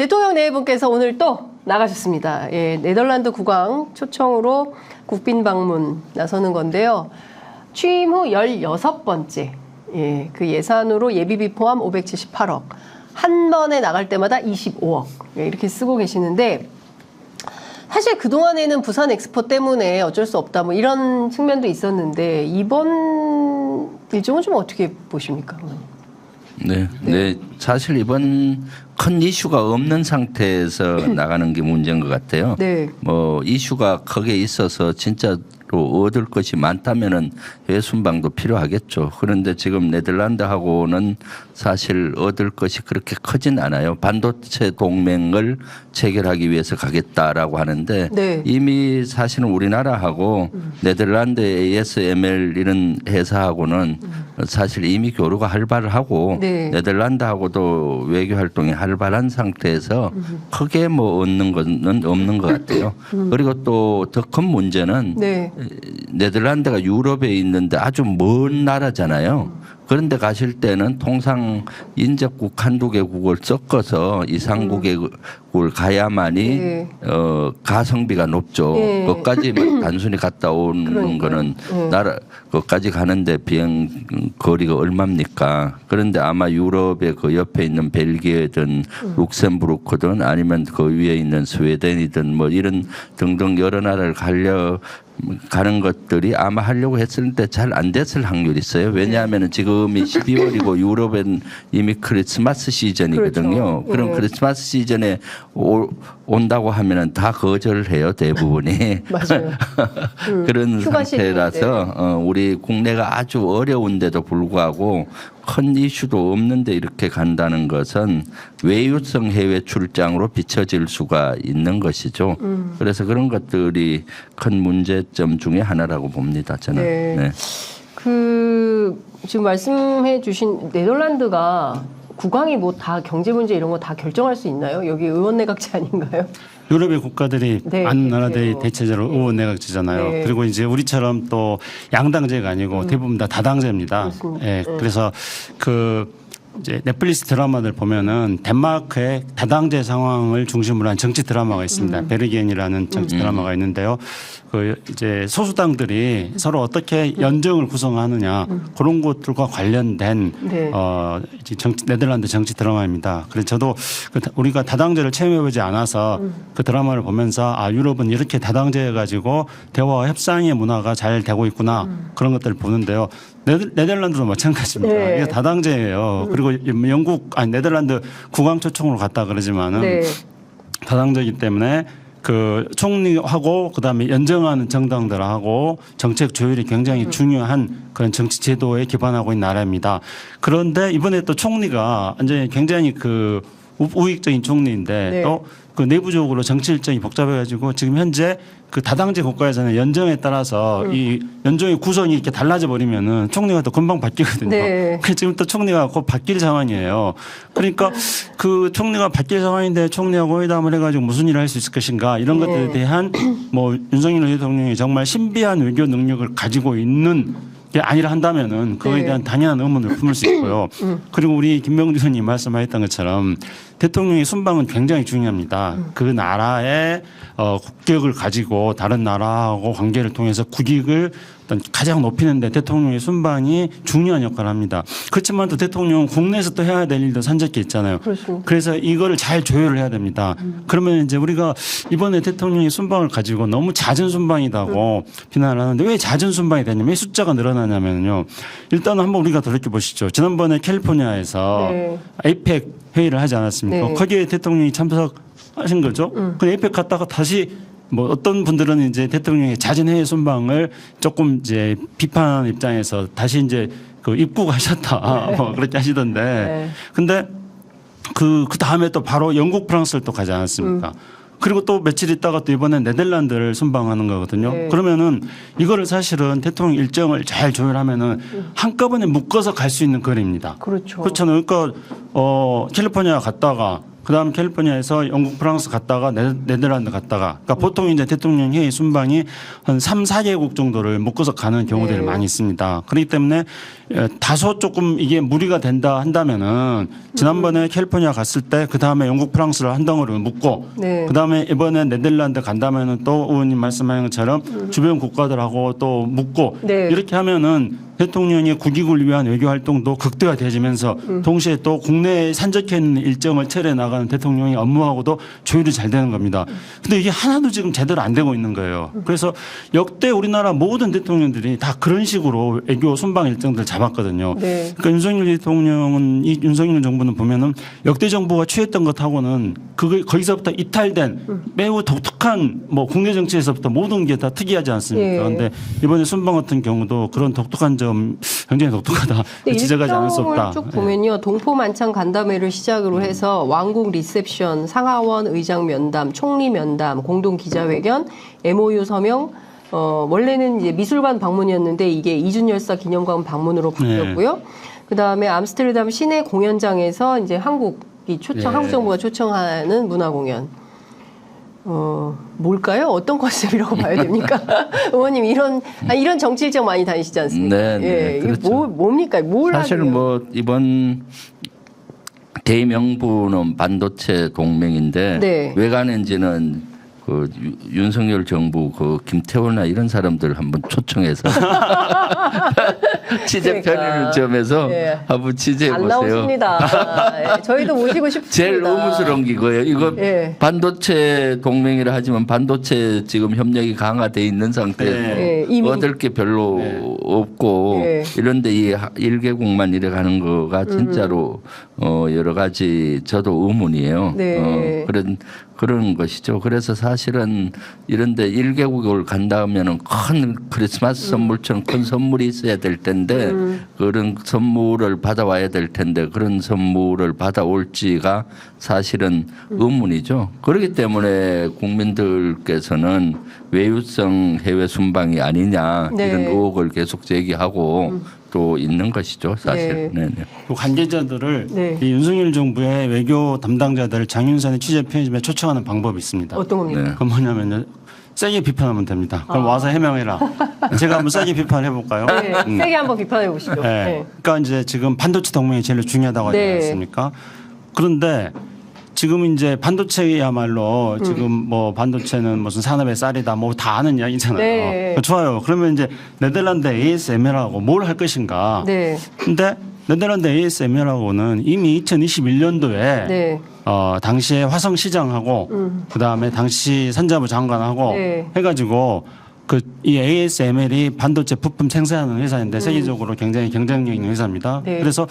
대통령 네 분께서 오늘 또 나가셨습니다. 예, 네덜란드 국왕 초청으로 국빈 방문 나서는 건데요. 취임 후 16번째 예, 그 예산으로 예비비 포함 578억. 한 번에 나갈 때마다 25억. 예, 이렇게 쓰고 계시는데 사실 그동안에는 부산 엑스포 때문에 어쩔 수 없다 뭐 이런 측면도 있었는데 이번 일정은 좀 어떻게 보십니까? 네. 사실 이번 큰 이슈가 없는 상태에서 나가는 게 문제인 것 같아요. 네. 뭐 이슈가 크게 있어서 진짜로 얻을 것이 많다면은 해외 순방도 필요하겠죠. 그런데 지금 네덜란드하고는 사실 얻을 것이 그렇게 크진 않아요. 반도체 동맹을 체결하기 위해서 가겠다라고 하는데 네. 이미 사실은 우리나라하고 네덜란드 ASML 이런 회사하고는 사실 이미 교류가 활발하고 네. 네덜란드하고도 외교 활동이 활발한 상태에서 크게 뭐 얻는 것은 없는 것 같아요. 그리고 또 더 큰 문제는 네. 네덜란드가 유럽에 있는데 아주 먼 나라잖아요. 그런데 가실 때는 통상 인접국 한두 개국을 섞어서 이상국을 가야만이 네. 가성비가 높죠. 네. 그것까지 단순히 갔다 오는 그러니까요. 거는 네. 나라 그것까지 가는데 비행 거리가 얼마입니까? 그런데 아마 유럽의 그 옆에 있는 벨기에든 룩셈부르크든 아니면 그 위에 있는 스웨덴이든 뭐 이런 등등 여러 나라를 가는 것들이 아마 하려고 했을 때 잘 안 됐을 확률이 있어요. 왜냐하면 지금이 12월이고 유럽은 이미 크리스마스 시즌이거든요. 그렇죠. 그럼 예. 크리스마스 시즌에 온다고 하면은 다 거절해요, 대부분이. 맞아요. 그런 휴가 상태라서 우리 국내가 아주 어려운데도 불구하고 큰 이슈도 없는데 이렇게 간다는 것은 외유성 해외 출장으로 비춰질 수가 있는 것이죠. 그래서 그런 것들이 큰 문제점 중에 하나라고 봅니다. 저는. 네. 네. 그 지금 말씀해 주신 네덜란드가 국왕이 뭐 다 경제 문제 이런 거 다 결정할 수 있나요? 여기 의원 내각제 아닌가요? 유럽의 국가들이 네, 많은 나라들이 그렇죠. 대체적으로 의원 내각제잖아요. 네. 그리고 이제 우리처럼 또 양당제가 아니고 대부분 다 다당제입니다. 그렇습니다. 예, 그래서 그 이제 넷플릭스 드라마들 보면은 덴마크의 다당제 상황을 중심으로 한 정치 드라마가 있습니다. 베르기엔이라는 정치 드라마가 있는데요. 그 이제 소수당들이 서로 어떻게 연정을 구성하느냐 그런 것들과 관련된 네. 이제 네덜란드 정치 드라마입니다. 그래서 저도 우리가 다당제를 체험해보지 않아서 그 드라마를 보면서 아 유럽은 이렇게 다당제 가지고 대화와 협상의 문화가 잘 되고 있구나 그런 것들을 보는데요. 네덜란드도 마찬가지입니다. 네. 이게 다당제예요. 그리고 네덜란드 국왕 초청으로 갔다 그러지만은 네. 다당제이기 때문에 그 총리하고 그다음에 연정하는 정당들하고 정책 조율이 굉장히 중요한 그런 정치 제도에 기반하고 있는 나라입니다. 그런데 이번에 또 총리가 완전히 굉장히 그 우익적인 총리인데 네. 또 그 내부적으로 정치 일정이 복잡해가지고 지금 현재 그 다당제 국가에서는 연정에 따라서 이 연정의 구성이 이렇게 달라져 버리면은 총리가 또 금방 바뀌거든요. 네. 그래서 지금 또 총리가 곧 바뀔 상황이에요. 그러니까 그 총리가 바뀔 상황인데 총리하고 회담을 해가지고 무슨 일을 할 수 있을 것인가 이런 네. 것들에 대한 뭐 윤석열 대통령이 정말 신비한 외교 능력을 가지고 있는 게 아니라 한다면은 그거에 네. 대한 당연한 의문을 품을 수 있고요. 그리고 우리 김명주 의원님 말씀하셨던 것처럼 대통령의 순방은 굉장히 중요합니다. 그 나라의 국격을 가지고 다른 나라하고 관계를 통해서 국익을 어떤 가장 높이는데 대통령의 순방이 중요한 역할을 합니다. 그렇지만 또 대통령은 국내에서 또 해야 될 일도 산적해 있잖아요. 그렇습니다. 그래서 이거를 잘 조율을 해야 됩니다. 그러면 이제 우리가 이번에 대통령의 순방을 가지고 너무 잦은 순방이라고 비난을 하는데 왜 잦은 순방이 되냐면 왜 숫자가 늘어나냐면요. 일단은 한번 우리가 돌이켜 보시죠. 지난번에 캘리포니아에서 네. 에이펙 회의를 하지 않았습니까? 네. 거기에 대통령이 참석하신 거죠. 근데 에이펙 갔다가 다시 뭐 어떤 분들은 이제 대통령의 잦은 해외 순방을 조금 이제 비판하는 입장에서 다시 이제 그 입국하셨다 뭐 그렇게 하시던데. 네. 근데 그 다음에 또 바로 영국 프랑스를 또 가지 않았습니까? 그리고 또 며칠 있다가 또 이번에 네덜란드를 순방하는 거거든요. 네. 그러면은 이거를 사실은 대통령 일정을 잘 조율하면은 한꺼번에 묶어서 갈 수 있는 거리입니다. 그렇죠. 그렇잖아요. 그러니까 캘리포니아 갔다가 그다음 캘리포니아에서 영국, 프랑스 갔다가 네덜란드 갔다가 그러니까 보통 이제 대통령 회의 순방이 한 3, 4개국 정도를 묶어서 가는 경우들이 네. 많이 있습니다. 그렇기 때문에 다소 조금 이게 무리가 된다 한다면은 지난번에 캘리포니아 갔을 때 그다음에 영국, 프랑스를 한 덩어리로 묶고 네. 그다음에 이번에 네덜란드 간다면은 또 의원님 말씀하신 것처럼 주변 국가들하고 또 묶고 네. 이렇게 하면은 대통령의 국익을 위한 외교 활동도 극대화되면서 동시에 또 국내에 산적해 있는 일정을 처리해 나가는 대통령의 업무하고도 조율이 잘 되는 겁니다. 근데 이게 하나도 지금 제대로 안 되고 있는 거예요. 그래서 역대 우리나라 모든 대통령들이 다 그런 식으로 외교 순방 일정들 잡았거든요. 네. 그러니까 윤석열 대통령은 이 윤석열 정부는 보면은 역대 정부가 취했던 것하고는 그거 거기서부터 이탈된 매우 독특한 뭐 국내 정치에서부터 모든 게 다 특이하지 않습니까? 예. 그런데 이번에 순방 같은 경우도 그런 독특한 점 굉장히 독특하다. 지적하지 않을 수 없다. 일정을 쭉 보면요. 동포만찬 간담회를 시작으로 해서 왕국 리셉션, 상하원 의장 면담, 총리 면담, 공동 기자회견, MOU 서명, 원래는 이제 미술관 방문이었는데 이게 이준열사 기념관 방문으로 바뀌었고요. 그다음에 암스테르담 시내 공연장에서 이제 한국이 초청, 네. 한국 정부가 초청하는 문화 공연. 뭘까요? 어떤 컨셉이라고 봐야 됩니까? 의원님 이런 정치 일정 많이 다니시지 않습니까? 네, 네, 예, 이게 그렇죠. 뭡니까? 뭘 사실 하게요? 뭐 이번 대명부는 반도체 동맹인데 네. 왜 가는지는 그 윤석열 정부 그 김태호나 이런 사람들 한번 초청해서 취재 그러니까. 편의점에서 예. 한번 취재해 안 보세요. 나오십니다. 예, 저희도 모시고 싶습니다. 제일 의무스러운 게 이거예요. 이거 예. 반도체 동맹이라 하지만 반도체 지금 협력이 강화돼 있는 상태에서 예, 이미. 얻을 게 별로 없고 예. 이런데 이 1개국만 이래 가는 거가 진짜로 여러 가지 저도 의문이에요. 네. 그런 것이죠. 그래서 사실은 이런데 1개국을 간다 하면은 큰 크리스마스 선물처럼 큰 선물이 있어야 될 텐데 그런 선물을 받아와야 될 텐데 그런 선물을 받아올지가 사실은 의문이죠. 그렇기 때문에 국민들께서는 외유성 해외 순방이 아니냐 네. 이런 의혹을 계속 제기하고 또 있는 것이죠. 사실. 네. 네. 네. 그 관계자들을 네. 이 윤석열 정부의 외교 담당자들을 장윤선의 취재 편의점에 초청하는 방법이 있습니다. 어떤 겁니까? 네. 그건 뭐냐면요. 세게 비판하면 됩니다. 그럼 와서 해명해라. 제가 한번 세게 비판해 볼까요? 네, 세게 한번 비판해 보시죠. 네. 네. 그러니까 이제 지금 반도체 동맹이 제일 중요하다고 하지 네. 않습니까? 그런데 지금 이제 반도체야말로 지금 뭐 반도체는 무슨 산업의 쌀이다 뭐 다 아는 이야기잖아요. 네. 좋아요. 그러면 이제 네덜란드 ASML하고 뭘 할 것인가? 네. 근데 네덜란드 ASML하고는 이미 2021년도에 네. 당시에 화성 시장하고 그다음에 당시 산자부 장관하고 네. 해가지고 이 ASML이 반도체 부품 생산하는 회사인데 세계적으로 굉장히 경쟁력 있는 회사입니다. 네. 그래서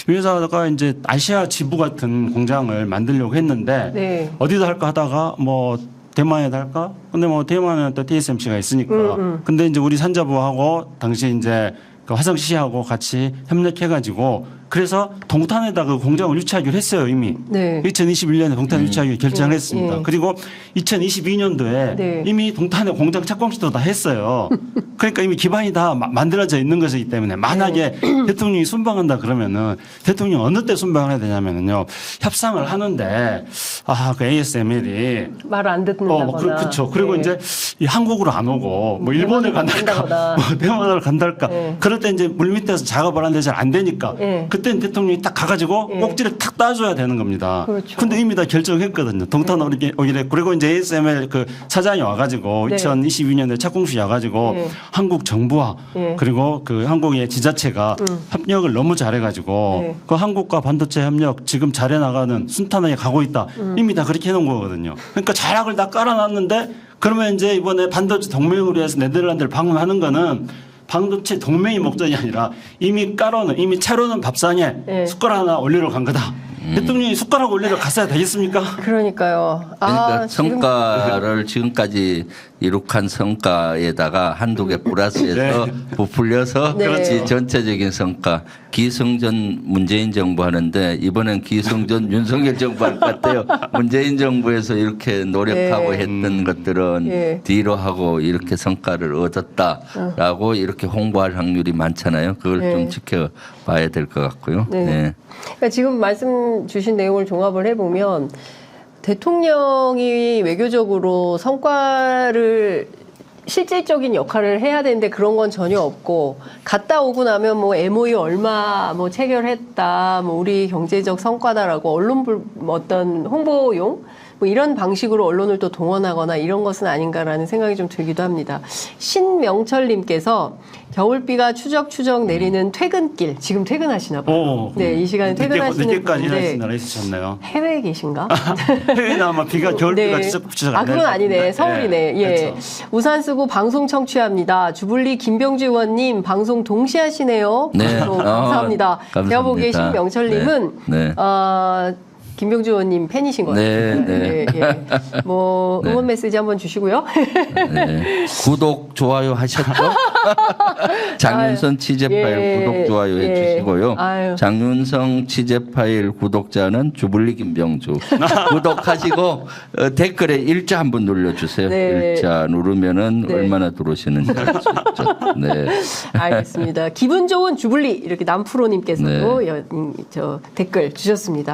이 회사가 이제 아시아 지부 같은 공장을 만들려고 했는데 네. 어디다 할까 하다가 뭐 대만에다 할까? 근데 뭐 대만은 또 TSMC가 있으니까. 근데 이제 우리 산자부하고 당시 이제 그 화성시하고 같이 협력해가지고 그래서 동탄에다 그 공장을 유치하기로 했어요 이미. 네. 2021년에 동탄 유치하기 결정을 했습니다. 예. 그리고 2022년도에 네. 이미 동탄에 공장 착공식도 다 했어요. 그러니까 이미 기반이 다 만들어져 있는 것이기 때문에 만약에 네. 대통령이 순방한다 그러면은 대통령 어느 때 순방을 해야 되냐면은요 협상을 하는데 그 ASML이 말 안 듣는다거나. 그렇죠. 그리고 네. 이제 이 한국으로 안 오고 뭐 일본에 간달까, 간다거나. 뭐 대만을 간달까. 네. 그럴 때 이제 물밑에서 작업을 하는데 잘 안 되니까. 네. 그때는 대통령이 딱 가가지고 네. 꼭지를 탁 따줘야 되는 겁니다. 그렇죠. 근데 이미 다 결정했거든요. 동탄 오기래. 그리고 이제 ASML 그 사장이 와가지고 네. 2022년에 착공식 와가지고 네. 한국 정부와 네. 그리고 그 한국의 지자체가 협력을 너무 잘해가지고 네. 그 한국과 반도체 협력 지금 잘해 나가는 순탄하게 가고 있다. 이미 다 그렇게 해놓은 거거든요. 그러니까 자락을 다 깔아놨는데 그러면 이제 이번에 반도체 동맹으로 해서 네덜란드를 방문하는 거는 반도체 동맹이 목적이 아니라 이미 이미 차려놓은 밥상에 네. 숟가락 하나 올리러 간 거다. 대통령이 숟가락 올리러 갔어야 되겠습니까? 그러니까 그러니까 지금 성과를 지금까지 이룩한 성과에다가 한두 개 플러스해서 부풀려서 네. 이 전체적인 성과. 기승전 문재인 정부 하는데 이번엔 기승전 윤석열 정부 할 것 같아요. 문재인 정부에서 이렇게 노력하고 네. 했던 것들은 예. 뒤로 하고 이렇게 성과를 얻었다라고 이렇게 홍보할 확률이 많잖아요. 그걸 네. 좀 지켜봐야 될 것 같고요. 네. 네. 그러니까 지금 말씀 주신 내용을 종합을 해보면 대통령이 외교적으로 성과를 실질적인 역할을 해야 되는데 그런 건 전혀 없고 갔다 오고 나면 뭐 MOU 얼마 뭐 체결했다 뭐 우리 경제적 성과다라고 어떤 홍보용 뭐 이런 방식으로 언론을 또 동원하거나 이런 것은 아닌가라는 생각이 좀 들기도 합니다. 신명철님께서 겨울비가 추적추적 내리는 퇴근길 지금 퇴근하시나 봐요. 네, 이 시간에 퇴근하시는 늦게까지 분인데 하신 나라 있으셨나요? 해외에 계신가? 해외는 아마 비가 겨울비가 네. 추적 아, 그건 아니네. 서울이네. 예. 그렇죠. 우산 쓰고 방송 청취합니다. 주불리 김병주 의원님 방송 동시에 하시네요. 네. 감사합니다. 감사합니다. 제가 보기에 신명철님은 네. 김병주 의원님 팬이신 것 네, 같아요. 네. 예. 뭐 네. 응원 메시지 한번 주시고요. 네. 구독, 좋아요 하셨죠? 장윤선 취재 파일 예, 구독, 좋아요 예. 해주시고요. 아유. 장윤성 취재 파일 구독자는 주불리 김병주. 구독하시고 댓글에 일자 한번 눌러주세요. 네. 일자 누르면은 네. 얼마나 들어오시는지 알 수 있죠. 네. 알겠습니다. 기분 좋은 주불리 이렇게 남프로님께서도 저 댓글 주셨습니다.